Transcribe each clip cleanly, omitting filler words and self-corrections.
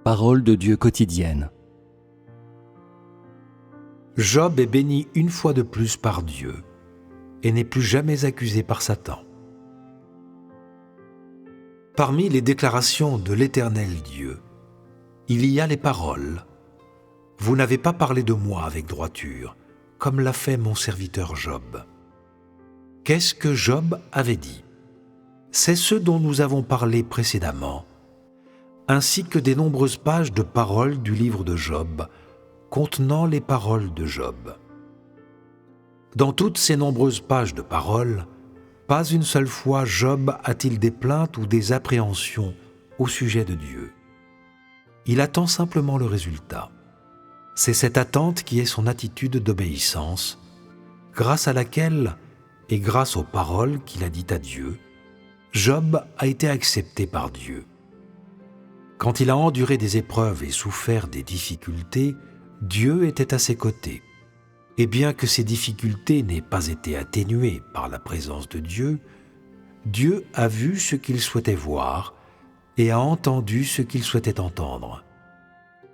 Parole de Dieu quotidienne. Job est béni une fois de plus par Dieu et n'est plus jamais accusé par Satan. Parmi les déclarations de l'Éternel Dieu, il y a les paroles « Vous n'avez pas parlé de moi avec droiture, comme l'a fait mon serviteur Job. » Qu'est-ce que Job avait dit? C'est ce dont nous avons parlé précédemment, ainsi que des nombreuses pages de paroles du livre de Job, contenant les paroles de Job. Dans toutes ces nombreuses pages de paroles, pas une seule fois Job a-t-il des plaintes ou des appréhensions au sujet de Dieu. Il attend simplement le résultat. C'est cette attente qui est son attitude d'obéissance, grâce à laquelle, et grâce aux paroles qu'il a dites à Dieu, Job a été accepté par Dieu. Quand il a enduré des épreuves et souffert des difficultés, Dieu était à ses côtés. Et bien que ces difficultés n'aient pas été atténuées par la présence de Dieu, Dieu a vu ce qu'il souhaitait voir et a entendu ce qu'il souhaitait entendre.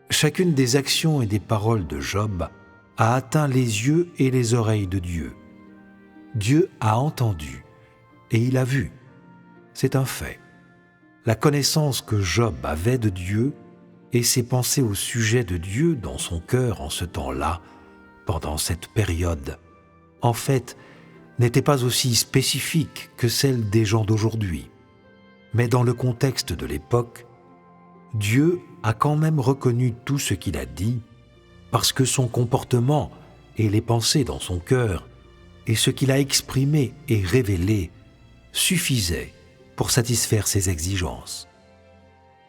Chacune des actions et des paroles de Job a atteint les yeux et les oreilles de Dieu. Dieu a entendu et il a vu. C'est un fait. La connaissance que Job avait de Dieu et ses pensées au sujet de Dieu dans son cœur en ce temps-là, pendant cette période, en fait, n'était pas aussi spécifique que celle des gens d'aujourd'hui. Mais dans le contexte de l'époque, Dieu a quand même reconnu tout ce qu'il a dit, parce que son comportement et les pensées dans son cœur et ce qu'il a exprimé et révélé suffisaient pour satisfaire ses exigences.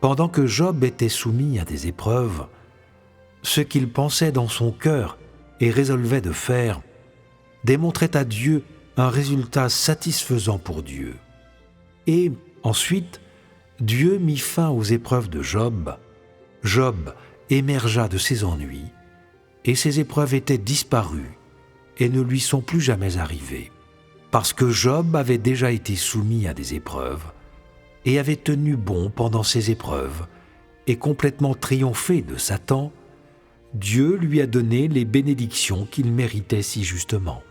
Pendant que Job était soumis à des épreuves, ce qu'il pensait dans son cœur et résolvait de faire démontrait à Dieu un résultat satisfaisant pour Dieu. Et ensuite, Dieu mit fin aux épreuves de Job. Job émergea de ses ennuis et ses épreuves étaient disparues et ne lui sont plus jamais arrivées. Parce que Job avait déjà été soumis à des épreuves et avait tenu bon pendant ces épreuves et complètement triomphé de Satan, Dieu lui a donné les bénédictions qu'il méritait si justement.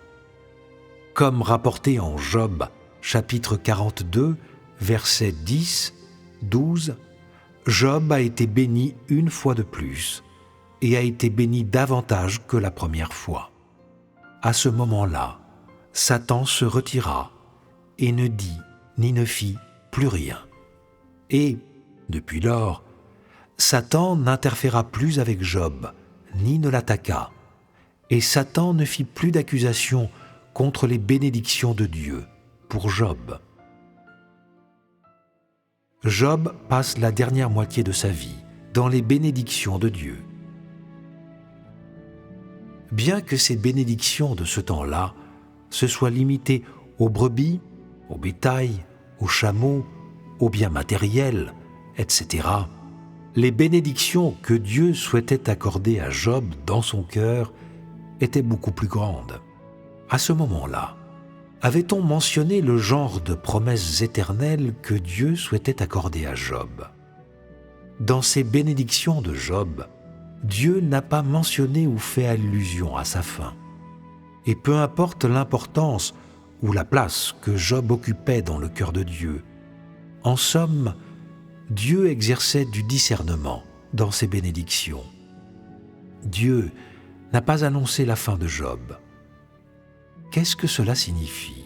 Comme rapporté en Job, chapitre 42, versets 10, 12, Job a été béni une fois de plus et a été béni davantage que la première fois. À ce moment-là, Satan se retira et ne dit ni ne fit plus rien. Et, depuis lors, Satan n'interféra plus avec Job, ni ne l'attaqua, et Satan ne fit plus d'accusation contre les bénédictions de Dieu pour Job. Job passe la dernière moitié de sa vie dans les bénédictions de Dieu. Bien que ces bénédictions de ce temps-là se soient limitées aux brebis, au bétail, aux chameaux, aux biens matériels, etc., les bénédictions que Dieu souhaitait accorder à Job dans son cœur étaient beaucoup plus grandes. À ce moment-là, avait-on mentionné le genre de promesses éternelles que Dieu souhaitait accorder à Job? Dans ces bénédictions de Job, Dieu n'a pas mentionné ou fait allusion à sa fin. Et peu importe l'importance ou la place que Job occupait dans le cœur de Dieu, en somme, Dieu exerçait du discernement dans ses bénédictions. Dieu n'a pas annoncé la fin de Job. Qu'est-ce que cela signifie?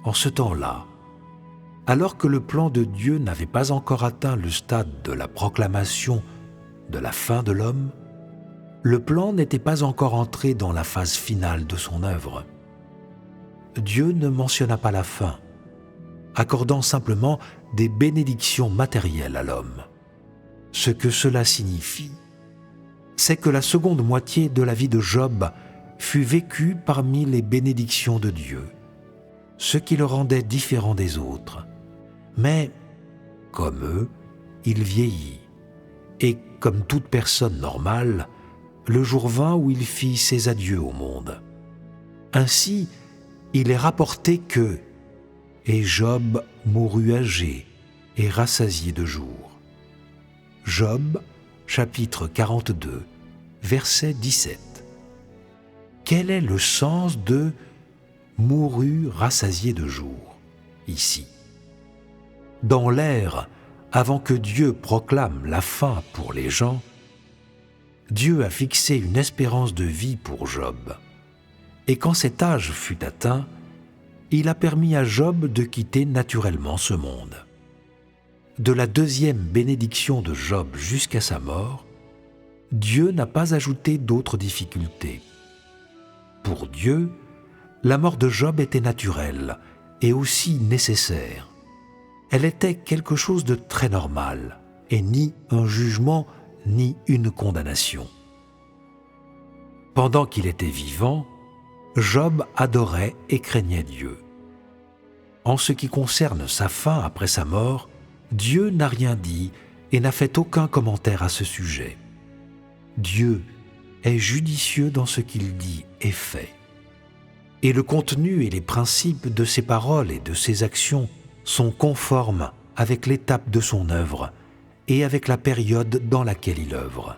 En ce temps-là, alors que le plan de Dieu n'avait pas encore atteint le stade de la proclamation de la fin de l'homme, le plan n'était pas encore entré dans la phase finale de son œuvre. Dieu ne mentionna pas la fin, accordant simplement des bénédictions matérielles à l'homme. Ce que cela signifie, c'est que la seconde moitié de la vie de Job fut vécue parmi les bénédictions de Dieu, ce qui le rendait différent des autres. Mais, comme eux, il vieillit, et comme toute personne normale, le jour vint où il fit ses adieux au monde. Ainsi, il est rapporté que « Et Job mourut âgé et rassasié de jours. » Job, chapitre 42, verset 17. Quel est le sens de « mourut rassasié de jour » ici? Dans l'ère avant que Dieu proclame la fin pour les gens, Dieu a fixé une espérance de vie pour Job. Et quand cet âge fut atteint, il a permis à Job de quitter naturellement ce monde. De la deuxième bénédiction de Job jusqu'à sa mort, Dieu n'a pas ajouté d'autres difficultés. Pour Dieu, la mort de Job était naturelle et aussi nécessaire. Elle était quelque chose de très normal et ni un jugement ni une condamnation. Pendant qu'il était vivant, Job adorait et craignait Dieu. En ce qui concerne sa fin après sa mort, Dieu n'a rien dit et n'a fait aucun commentaire à ce sujet. Dieu est judicieux dans ce qu'il dit et fait. Et le contenu et les principes de ses paroles et de ses actions sont conformes avec l'étape de son œuvre et avec la période dans laquelle il œuvre.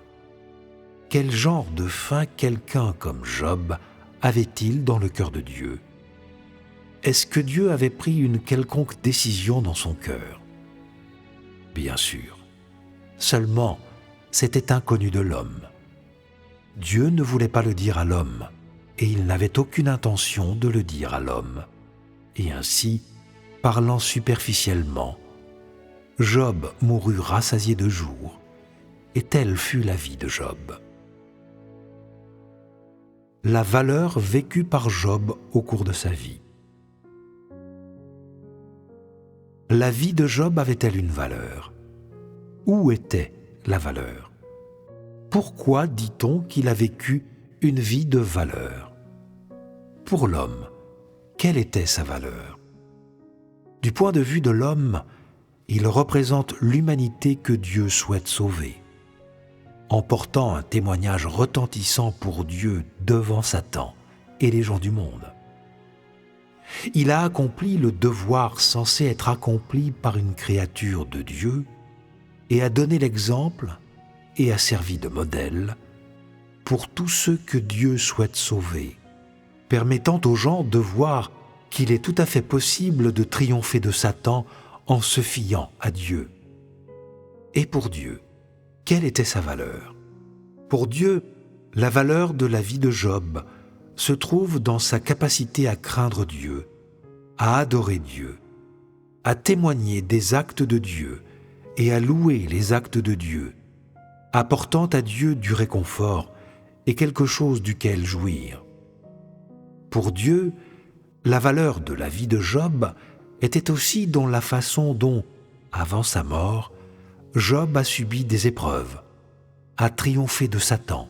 Quel genre de fin quelqu'un comme Job avait-il dans le cœur de Dieu? Est-ce que Dieu avait pris une quelconque décision dans son cœur? Bien sûr. Seulement, c'était inconnu de l'homme. Dieu ne voulait pas le dire à l'homme, et il n'avait aucune intention de le dire à l'homme. Et ainsi, parlant superficiellement, Job mourut rassasié de jour, et telle fut la vie de Job. La valeur vécue par Job au cours de sa vie. La vie de Job avait-elle une valeur? Où était la valeur? Pourquoi dit-on qu'il a vécu une vie de valeur? Pour l'homme, quelle était sa valeur? Du point de vue de l'homme, il représente l'humanité que Dieu souhaite sauver, en portant un témoignage retentissant pour Dieu devant Satan et les gens du monde. Il a accompli le devoir censé être accompli par une créature de Dieu et a donné l'exemple et a servi de modèle pour tous ceux que Dieu souhaite sauver, permettant aux gens de voir qu'il est tout à fait possible de triompher de Satan en se fiant à Dieu. Et pour Dieu, quelle était sa valeur? Pour Dieu, la valeur de la vie de Job se trouve dans sa capacité à craindre Dieu, à adorer Dieu, à témoigner des actes de Dieu et à louer les actes de Dieu, apportant à Dieu du réconfort et quelque chose duquel jouir. Pour Dieu, la valeur de la vie de Job était aussi dans la façon dont, avant sa mort, Job a subi des épreuves, a triomphé de Satan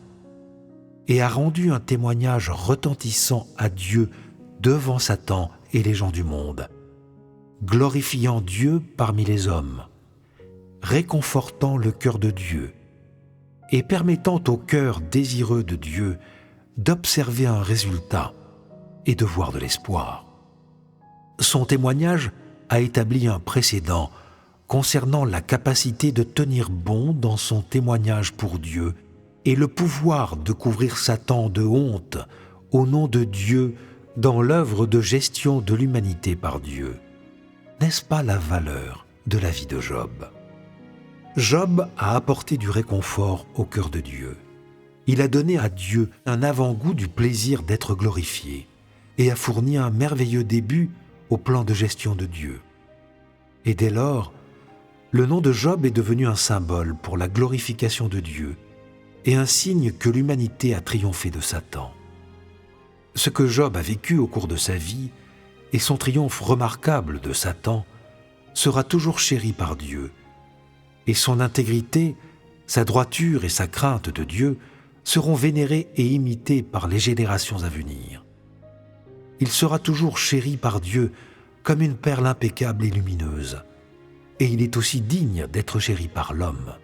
et a rendu un témoignage retentissant à Dieu devant Satan et les gens du monde, glorifiant Dieu parmi les hommes, réconfortant le cœur de Dieu et permettant au cœur désireux de Dieu d'observer un résultat et de voir de l'espoir. Son témoignage a établi un précédent concernant la capacité de tenir bon dans son témoignage pour Dieu et le pouvoir de couvrir Satan de honte au nom de Dieu dans l'œuvre de gestion de l'humanité par Dieu. N'est-ce pas la valeur de la vie de Job? Job a apporté du réconfort au cœur de Dieu. Il a donné à Dieu un avant-goût du plaisir d'être glorifié et a fourni un merveilleux début au plan de gestion de Dieu. Et dès lors, le nom de Job est devenu un symbole pour la glorification de Dieu et un signe que l'humanité a triomphé de Satan. Ce que Job a vécu au cours de sa vie et son triomphe remarquable de Satan sera toujours chéri par Dieu, et son intégrité, sa droiture et sa crainte de Dieu seront vénérés et imités par les générations à venir. Il sera toujours chéri par Dieu comme une perle impeccable et lumineuse, et il est aussi digne d'être chéri par l'homme.